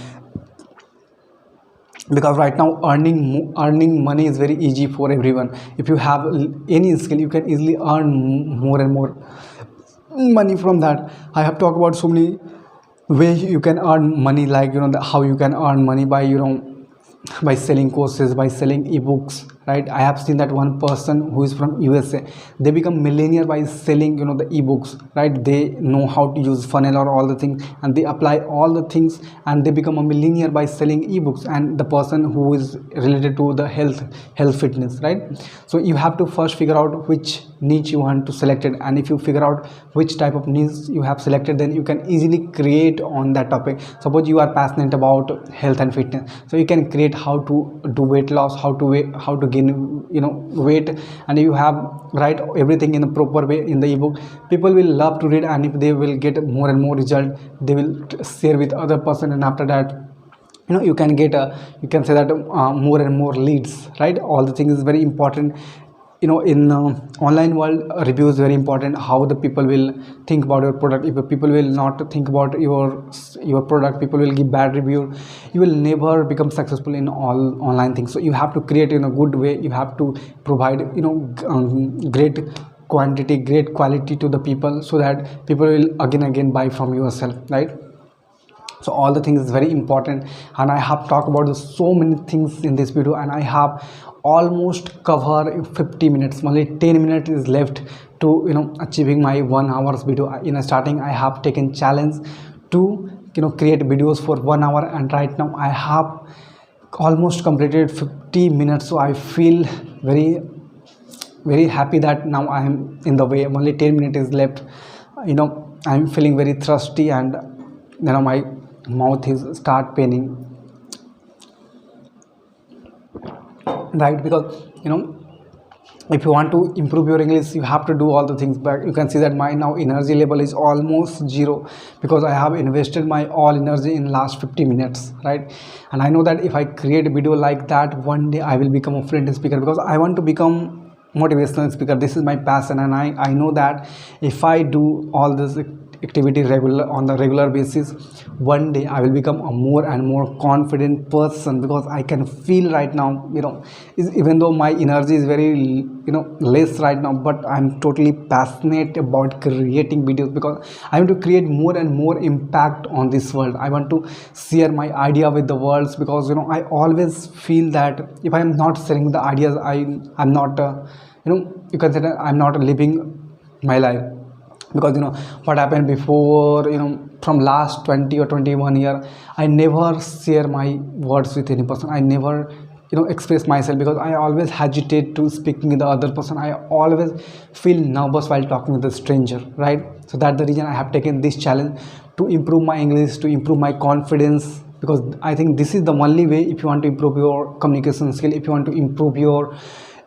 Because right now earning money is very easy for everyone. If you have any skill, you can easily earn more and more money from that. I have talked about so many ways you can earn money, like how you can earn money by by selling courses, by selling ebooks, right? I have seen that one person who is from USA, they become millionaire by selling the ebooks, right? They know how to use funnel or all the things, and they apply all the things, and they become a millionaire by selling ebooks. And the person who is related to the health fitness, right? So you have to first figure out which niche you want to select it, and if you figure out which type of niche you have selected, then you can easily create on that topic. Suppose you are passionate about health and fitness, so you can create how to do weight loss, how to gain weight, and you have write everything in a proper way in the ebook. People will love to read, and if they will get more and more result, they will share with other person, and after that you can get you can say that more and more leads, right? All the things is very important. In online world, review is very important. How the people will think about your product. If the people will not think about your product, people will give bad review, you will never become successful in all online things. So you have to create in a good way. You have to provide great quantity, great quality to the people, so that people will again buy from yourself, right? So all the things is very important, and I have talked about so many things in this video, and I have almost cover 50 minutes. Only 10 minutes is left to achieving my 1 hour's video. In a starting, I have taken challenge to create videos for 1 hour, and right now I have almost completed 50 minutes. So I feel very happy that now I am in the way. Only 10 minutes is left. I'm feeling very thirsty, and my mouth is start paining, right? Because if you want to improve your English, you have to do all the things. But you can see that my now energy level is almost zero, because I have invested my all energy in last 50 minutes, right? And I know that if I create a video like that, one day I will become a fluent speaker, because I want to become motivational speaker. This is my passion, and I know that if I do all this activity on the regular basis, one day I will become a more and more confident person. Because I can feel right now, even though my energy is very less right now, but I'm totally passionate about creating videos, because I want to create more and more impact on this world. I want to share my idea with the world, because I always feel that if I'm not sharing the ideas, I'm not you can say that I'm not living my life. Because what happened before, from last 20 or 21 year, I never share my words with any person. I never express myself, because I always hesitate to speaking with the other person. I always feel nervous while talking with a stranger, right? So that's the reason I have taken this challenge to improve my English, to improve my confidence, because I think this is the only way if you want to improve your communication skill, if you want to improve your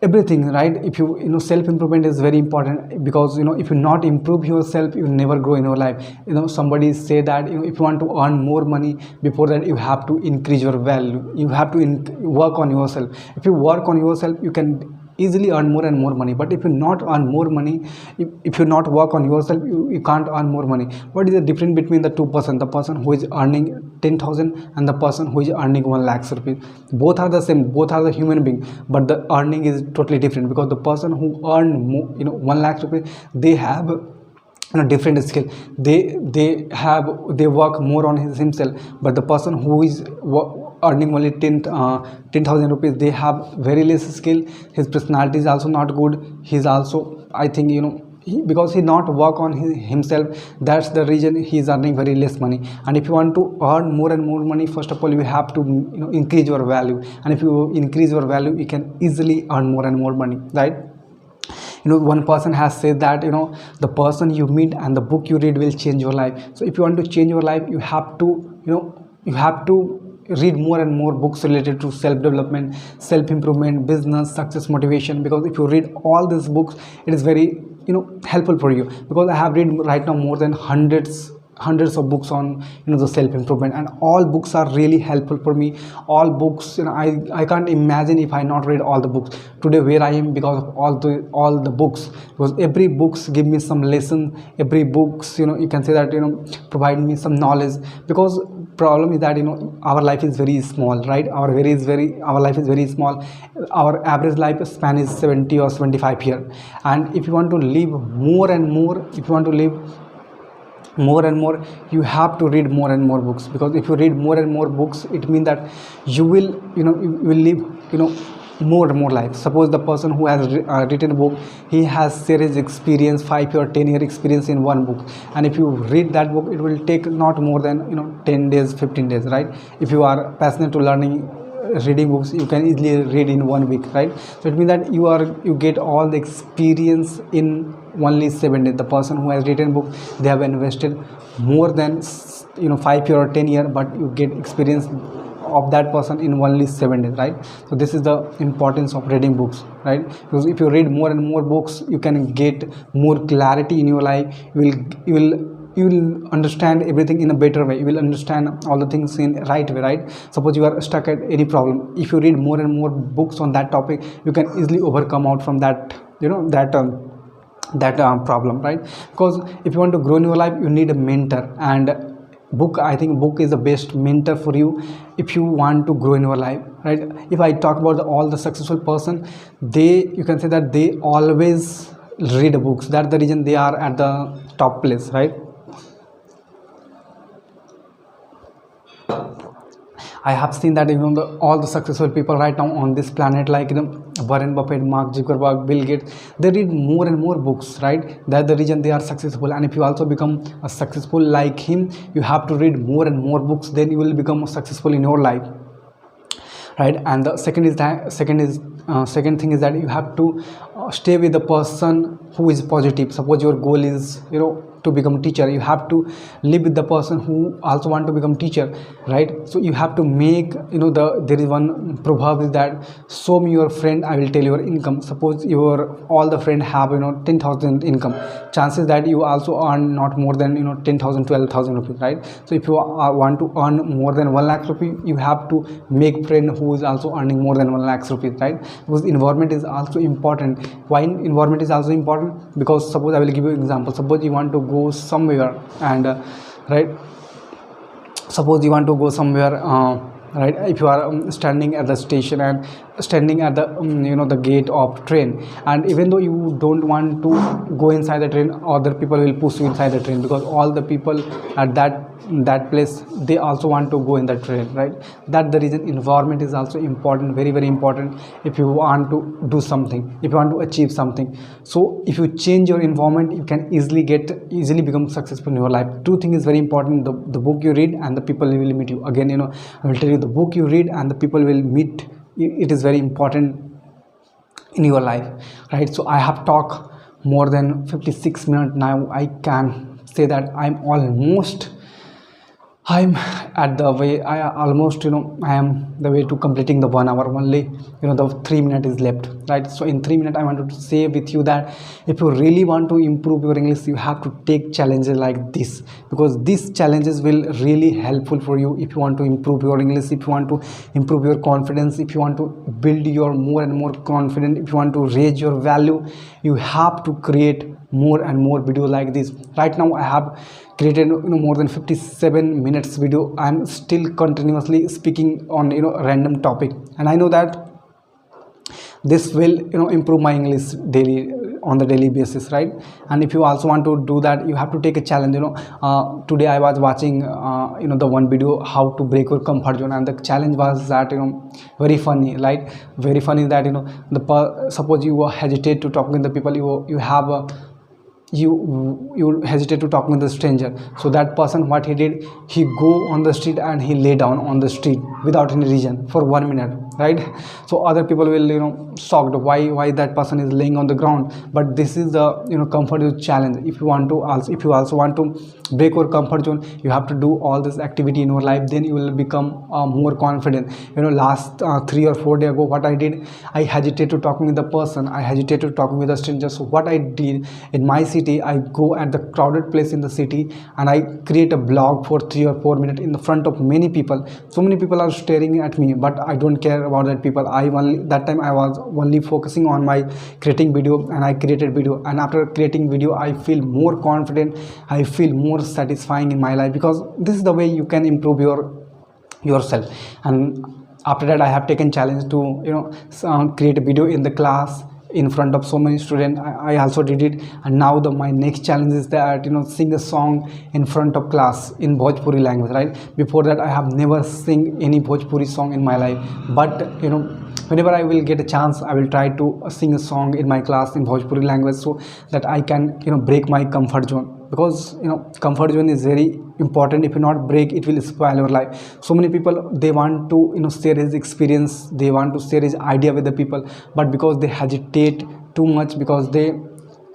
everything, right? If self improvement is very important, because if you not improve yourself, you never grow in your life. Somebody say that if you want to earn more money, before that you have to increase your value. You have to work on yourself. If you work on yourself, you can easily earn more and more money. But if you not earn more money, if you not work on yourself, you can't earn more money. What is the difference between the two person, the person who is earning 10,000 and the person who is earning 1 lakh rupees? Both are the same, both are the human being, but the earning is totally different. Because the person who earn 1 lakh rupees, they have different skill. They work more on himself. But the person who is earning only 10,000 rupees, they have very less skill. His personality is also not good. He's also, I think, because he not work on himself, that's the reason he is earning very less money. And if you want to earn more and more money, first of all you have to increase your value. And if you increase your value, you can easily earn more and more money, right? One person has said that the person you meet and the book you read will change your life. So if you want to change your life, you have to read more and more books related to self-development, self-improvement, business, success, motivation. Because if you read all these books, it is very helpful for you. Because I have read right now more than hundreds of books on the self-improvement, and all books are really helpful for me. All books, I can't imagine if I not read all the books today where I am, because of all the books. Because every books give me some lesson. Every books you can say that provide me some knowledge. Because problem is that our life is very small, right? Our life is very small. Our average life span is 70 or 75 years. And if you want to live more and more, if you want to live more and more, you have to read more and more books. Because if you read more and more books, it means that you will live more and more life. Suppose the person who has written a book, he has shared his experience, 5 or 10 year experience in one book. And if you read that book, it will take not more than 10 days, 15 days, right? If you are passionate to learning reading books you can easily read in 1 week, right? So it means that you get all the experience in only 7 days. The person who has written book, they have invested more than 5 year or 10 year, but you get experience of that person in only 7 days, right? So this is the importance of reading books, right? Because if you read more and more books, you can get more clarity in your life. You will understand everything in a better way. You will understand all the things in right way, right? Suppose you are stuck at any problem, if you read more and more books on that topic, you can easily overcome out from that, problem, right? Because if you want to grow in your life, you need a mentor, and I think book is the best mentor for you if you want to grow in your life, right? If I talk about all the successful person, you can say that they always read books. That's the reason they are at the top place, right? I have seen that all the successful people right now on this planet, like Warren Buffett, Mark Zuckerberg, Bill Gates, they read more and more books, right? That's the reason they are successful. And if you also become a successful like him, you have to read more and more books. Then you will become successful in your life, right? And the second thing is that you have to stay with the person who is positive. Suppose your goal is to become teacher, you have to live with the person who also want to become teacher, right? So you have to make there is one proverb is that show me your friend, I will tell your income. Suppose all the friend have 10,000 income, chances that you also earn not more than 10,000 12,000 rupees, right? So if you want to earn more than 1 lakh rupees, you have to make friend who is also earning more than 1 lakh rupees, right? Because environment is also important. Why environment is also important? Because suppose I will give you an example. Suppose you want to go somewhere and right, suppose you want to go somewhere, right? If you are standing at the station and standing at the the gate of train, and even though you don't want to go inside the train, other people will push you inside the train, because all the people at that place, they also want to go in the train, right? That's the reason environment is also important, very very important, if you want to do something, if you want to achieve something. So if you change your environment, you can easily become successful in your life. Two things is very important: the book you read and the people will meet you. Again, I will tell you, the book you read and the people will meet, it is very important in your life, right? So I have talked more than 56 minutes now. I can say that I'm at the way, I am the way to completing the 1 hour. Only the 3 minutes is left, right? So in 3 minutes I wanted to say with you that if you really want to improve your English, you have to take challenges like this, because these challenges will really helpful for you if you want to improve your English, if you want to improve your confidence, if you want to build your more and more confident, if you want to raise your value. You have to create more and more videos like this. Right now I have created more than 57 minutes video. I'm still continuously speaking on random topic, and I know that this will improve my English on the daily basis, right? And if you also want to do that, you have to take a challenge. Today I was watching the one video, how to break your comfort zone, and the challenge was that very funny, like very funny, that suppose you hesitate to talk with the people, you hesitate to talk with the stranger. So that person, what he did, he go on the street and he lay down on the street without any reason for 1 minute, right? So other people will shocked why that person is laying on the ground. But this is the comfort zone challenge. If you also want to break your comfort zone, you have to do all this activity in your life. Then you will become more confident. Last 3 or 4 days ago, what I did, I hesitated to talking with the person, I hesitated to talking with a stranger. So what I did, in my city, I go at the crowded place in the city and I create a blog for 3 or 4 minutes in the front of many people. So many people are staring at me, but I don't care about that people. That time I was only focusing on my creating video, and I created video. And after creating video, I feel more confident, I feel more satisfying in my life, because this is the way you can improve yourself. And after that, I have taken challenge to create a video in the class in front of so many students. I also did it. And now my next challenge is that sing a song in front of class in Bhojpuri language, right? Before that, I have never sing any Bhojpuri song in my life, but whenever I will get a chance, I will try to sing a song in my class in Bhojpuri language, so that I can break my comfort zone. because comfort zone is very important. If you not break, it will spoil your life. So many people, they want to share his experience, they want to share his idea with the people, but because they hesitate too much, because they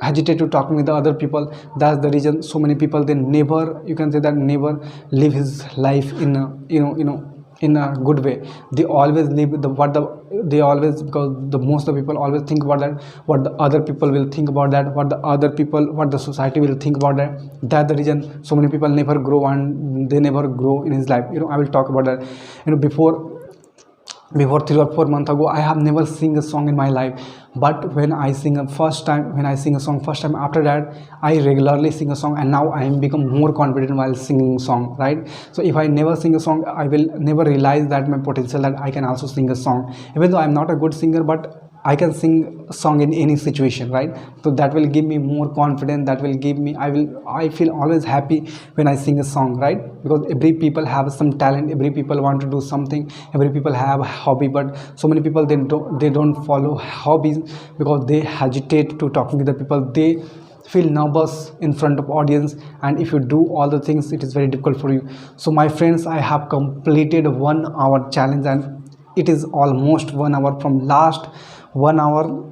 hesitate to talking with the other people, that's the reason so many people, they never, you can say that, never live his life in a in a good way. They always live the what the they always, because the most of the people always think about that, what the other people will think about that, what the other people, what the society will think about that. That's the reason so many people never grow, and they never grow in his life. I will talk about that. Before 3 or 4 months ago, I have never sing a song in my life, but when I sing a song first time, after that I regularly sing a song, and now I am become more confident while singing song, right? So if I never sing a song, I will never realize that my potential, that I can also sing a song, even though I'm not a good singer, but I can sing a song in any situation, right? So that will give me more confidence, that will give me, I feel always happy when I sing a song, right? Because every people have some talent, every people want to do something, every people have a hobby, but so many people, they don't follow hobbies because they hesitate to talking to the people, they feel nervous in front of audience, and if you do all the things, it is very difficult for you. So my friends, I have completed 1 hour challenge, and it is almost 1 hour. From last 1 hour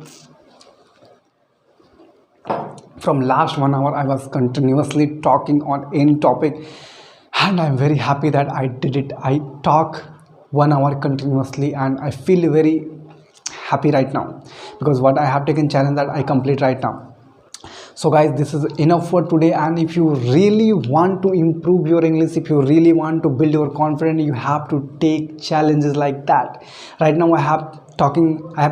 I was continuously talking on any topic, and I'm very happy that I did it. I talk 1 hour continuously, and I feel very happy right now, because what I have taken challenge, that I complete right now. So guys, this is enough for today, and if you really want to improve your English, if you really want to build your confidence, you have to take challenges like that. Right now I have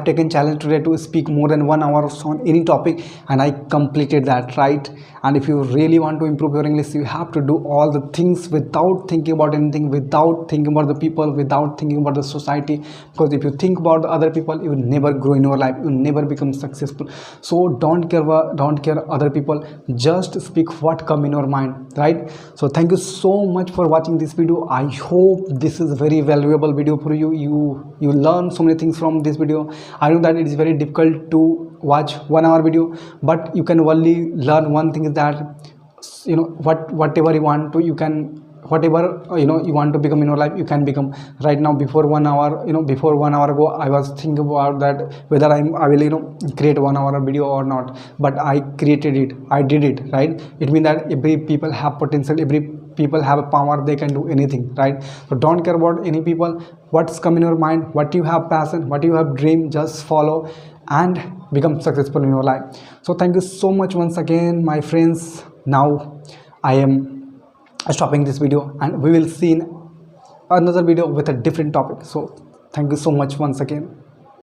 taken challenge today to speak more than 1 hour on any topic, and I completed that, right? And if you really want to improve your English, you have to do all the things without thinking about anything, without thinking about the people, without thinking about the society, because if you think about the other people, you will never grow in your life, you will never become successful. So don't care other people, just speak what come in your mind, right? So thank you so much for watching this video. I hope this is a very valuable video for you. You learn so many things from this video. I know that it is very difficult to watch 1 hour video, but you can only learn one thing, is that whatever you want to, you can, whatever you want to become in your life, you can become. Right now, before 1 hour, before 1 hour ago, I was thinking about that, whether I will create 1 hour video or not, but I created it, I did it, right? It means that every people have potential, every people have a power, they can do anything, right? So don't care about any people, what's come in your mind, what you have passion, what you have dream, just follow and become successful in your life. So thank you so much once again, my friends. Now I am stopping this video, and we will see in another video with a different topic. So thank you so much once again.